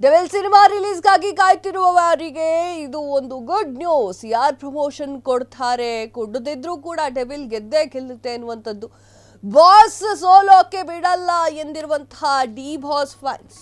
Devil cinema ರಿಲೀಸ್ಗಾಗಿ ಕಾಯ್ತಿರುವವರಿಗೆ ಇದು ಒಂದು good news. ಯಾರು ಪ್ರಮೋಷನ್ ಕೊಡ್ತಾರೆ, ಕೊಡದಿದ್ರೂ ಕೂಡ ಡೆವಿಲ್ ಗೆದ್ದೇ ಗೆಲ್ಲುತ್ತೆ ಅನ್ನುವಂಥದ್ದು ಬಾಸ್ ಸೋಲೋಕೆ ಬಿಡಲ್ಲ ಎಂದಿರುವಂತಹ D boss fans.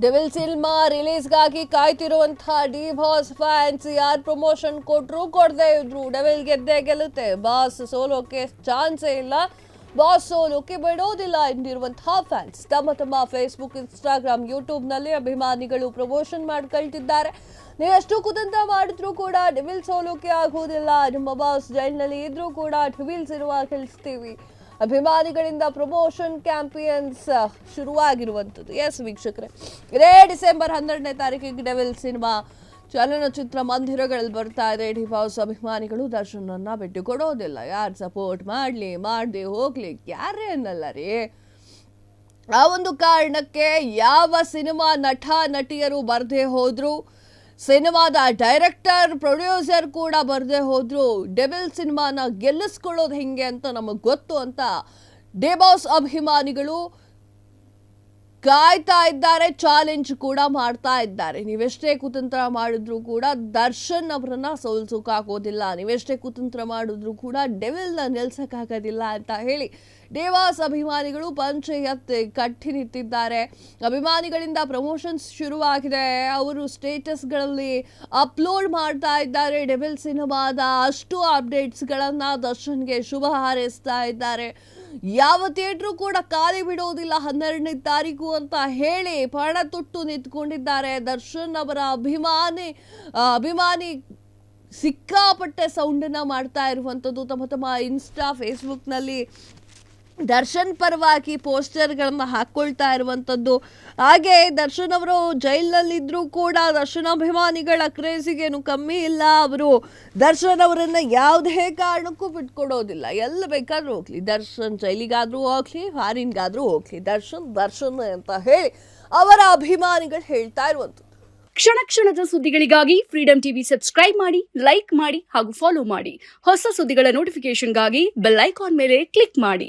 Devil cinema ರಿಲೀಸ್ಗಾಗಿ ಕಾಯ್ತಿರುವಂತಹ ಡಿ ಬಾಸ್ ಫ್ಯಾನ್ಸ್ ಯಾರು ಪ್ರಮೋಷನ್ ಕೊಟ್ಟರು ಕೊಡದೇ ಇದ್ರು ಡೆವಿಲ್ ಗೆದ್ದೇ ಗೆಲ್ಲುತ್ತೆ, ಬಾಸ್ ಸೋಲೋಕೆ ಚಾನ್ಸೇ ಇಲ್ಲ, ಬಾಸ್ ಸೋಲೋಕೆ ಬಿಡೋದಿಲ್ಲ ಎಂದಿರುವಂತಹ ಫ್ಯಾನ್ಸ್ ತಮ್ಮ ಫೇಸ್ಬುಕ್, ಇನ್ಸ್ಟಾಗ್ರಾಮ್, ಯೂಟ್ಯೂಬ್ನಲ್ಲಿ ಅಭಿಮಾನಿಗಳು ಪ್ರಮೋಷನ್ ಮಾಡ್ಕೊಳ್ತಿದ್ದಾರೆ. ನೀವೆಷ್ಟು ಕುತಂತ್ರ ಮಾಡಿದ್ರು ಕೂಡ ಡೆವಿಲ್ ಸೋಲೋಕೆ ಆಗುವುದಿಲ್ಲ, ನಿಮ್ಮ ಬಾಸ್ ಜೈಲಿನಲ್ಲಿ ಇದ್ರೂ ಕೂಡ ಡೆವಿಲ್ ಸಿನಿಮಾ ಗೆಲ್ಲಿಸ್ತೀವಿ, ಅಭಿಮಾನಿಗಳಿಂದ ಪ್ರಮೋಷನ್ ಕ್ಯಾಂಪೇನ್ಸ್ ಶುರುವಾಗಿರುವಂಥದ್ದು. ಎಸ್ ವೀಕ್ಷಕರೇ, ಇದೇ ಡಿಸೆಂಬರ್ 12ನೇ ತಾರೀಕಿಗೆ ಡೆವಿಲ್ ಸಿನಿಮಾ ಚಲನಚಿತ್ರ ಮಂದಿರಗಳಲ್ಲಿ ಬರ್ತಾ ಇದೆ. ಡಿ ಬಾಸ್ ಅಭಿಮಾನಿಗಳು ದರ್ಶನನ್ನ ಬಿಟ್ಟು ಕೊಡೋದಿಲ್ಲ. ಯಾರು ಸಪೋರ್ಟ್ ಮಾಡದೆ ಹೋಗ್ಲಿ ಯಾರೇ ಅನ್ನಲ್ಲ ರೀ. ಆ ಒಂದು ಕಾರಣಕ್ಕೆ ಯಾವ ಸಿನಿಮಾ ನಟ ನಟಿಯರು ಬರದೇ ಹೋದ್ರು, ಸಿನಿಮಾದ ಡೈರೆಕ್ಟರ್ ಪ್ರೊಡ್ಯೂಸರ್ ಕೂಡ ಬರದೇ ಹೋದ್ರು, ಡೆವಿಲ್ ಸಿನಿಮಾನ ಗೆಲ್ಲಿಸ್ಕೊಳ್ಳೋದು ಹೆಂಗೆ ಅಂತ ನಮಗೆ ಗೊತ್ತು ಅಂತ ಡಿ ಬಾಸ್ ಅಭಿಮಾನಿಗಳು ಕಾಯ್ತಾ ಇದ್ದಾರೆ, ಚಾಲೆಂಜ್ ಕೂಡ ಮಾಡ್ತಾ ಇದ್ದಾರೆ. ನೀವೆಷ್ಟೇ ಕುತಂತ್ರ ಮಾಡಿದ್ರು ಕೂಡ ದರ್ಶನ್ ಅವರನ್ನ ಸೋಲ್ಸೋಕ್ಕಾಗೋದಿಲ್ಲ, ನೀವೆಷ್ಟೇ ಕುತಂತ್ರ ಮಾಡಿದ್ರು ಕೂಡ ಡೆವಿಲ್ನ ನಿಲ್ಸಕ್ಕಾಗೋದಿಲ್ಲ ಅಂತ ಹೇಳಿ ಡಿ ಬಾಸ್ ಅಭಿಮಾನಿಗಳು ಪಂಚೆ ಎತ್ತಿ ಕಟ್ಟಿ ನಿಂತಿದ್ದಾರೆ. ಅಭಿಮಾನಿಗಳಿಂದ ಪ್ರಮೋಷನ್ಸ್ ಶುರುವಾಗಿದೆ. ಅವರು ಸ್ಟೇಟಸ್ಗಳಲ್ಲಿ ಅಪ್ಲೋಡ್ ಮಾಡ್ತಾ ಇದ್ದಾರೆ ಡೆವಿಲ್ ಸಿನಿಮಾದ ಅಷ್ಟು ಅಪ್ಡೇಟ್ಸ್ಗಳನ್ನ, ದರ್ಶನ್ಗೆ ಶುಭ ಹಾರೈಸ್ತಾ ಇದ್ದಾರೆ. ಯಾವ ಥಿಯೇಟ್ರು ಕೂಡ ಖಾಲಿ ಬಿಡೋದಿಲ್ಲ 12ನೇ ತಾರೀಕು ಅಂತ ಹೇಳಿ ಪಣ ತೊಟ್ಟು ನಿಂತ್ಕೊಂಡಿದ್ದಾರೆ. ದರ್ಶನ್ ಅವರ ಅಭಿಮಾನಿ ಸಿಕ್ಕಾಪಟ್ಟೆ ಸೌಂಡನ್ನ ಮಾಡ್ತಾ ಇರುವಂಥದ್ದು. ತಮ್ಮ ಇನ್ಸ್ಟಾ, ಫೇಸ್ಬುಕ್ನಲ್ಲಿ ದರ್ಶನ್ ಪರವಾಗಿ ಪೋಸ್ಟರ್ಗಳನ್ನ ಹಾಕ್ಕೊಳ್ತಾ ಇರುವಂಥದ್ದು. ಹಾಗೆ ದರ್ಶನ್ ಅವರು ಜೈಲಿನಲ್ಲಿದ್ದರೂ ಕೂಡ ದರ್ಶನ್ ಅಭಿಮಾನಿಗಳ ಕ್ರೇಜಿಗೇನು ಕಮ್ಮಿ ಇಲ್ಲ. ಅವರು ದರ್ಶನ್ ಅವರನ್ನ ಯಾವುದೇ ಕಾರಣಕ್ಕೂ ಬಿಟ್ಕೊಡೋದಿಲ್ಲ. ಎಲ್ಲ ಬೇಕಾದ್ರೂ ಹೋಗ್ಲಿ, ದರ್ಶನ್ ಜೈಲಿಗಾದ್ರೂ ಹೋಗ್ಲಿ, ಫಾರಿನ್ಗಾದ್ರೂ ಹೋಗ್ಲಿ, ದರ್ಶನ್ ಅಂತ ಹೇಳಿ ಅವರ ಅಭಿಮಾನಿಗಳು ಹೇಳ್ತಾ ಇರುವಂಥದ್ದು. ಕ್ಷಣ ಕ್ಷಣದ ಸುದ್ದಿಗಳಿಗಾಗಿ ಫ್ರೀಡಂ ಟಿವಿ ಸಬ್ಸ್ಕ್ರೈಬ್ ಮಾಡಿ, ಲೈಕ್ ಮಾಡಿ ಹಾಗೂ ಫಾಲೋ ಮಾಡಿ. ಹೊಸ ಸುದ್ದಿಗಳ ನೋಟಿಫಿಕೇಶನ್ಗಾಗಿ ಬೆಲ್ ಐಕಾನ್ ಮೇಲೆ ಕ್ಲಿಕ್ ಮಾಡಿ.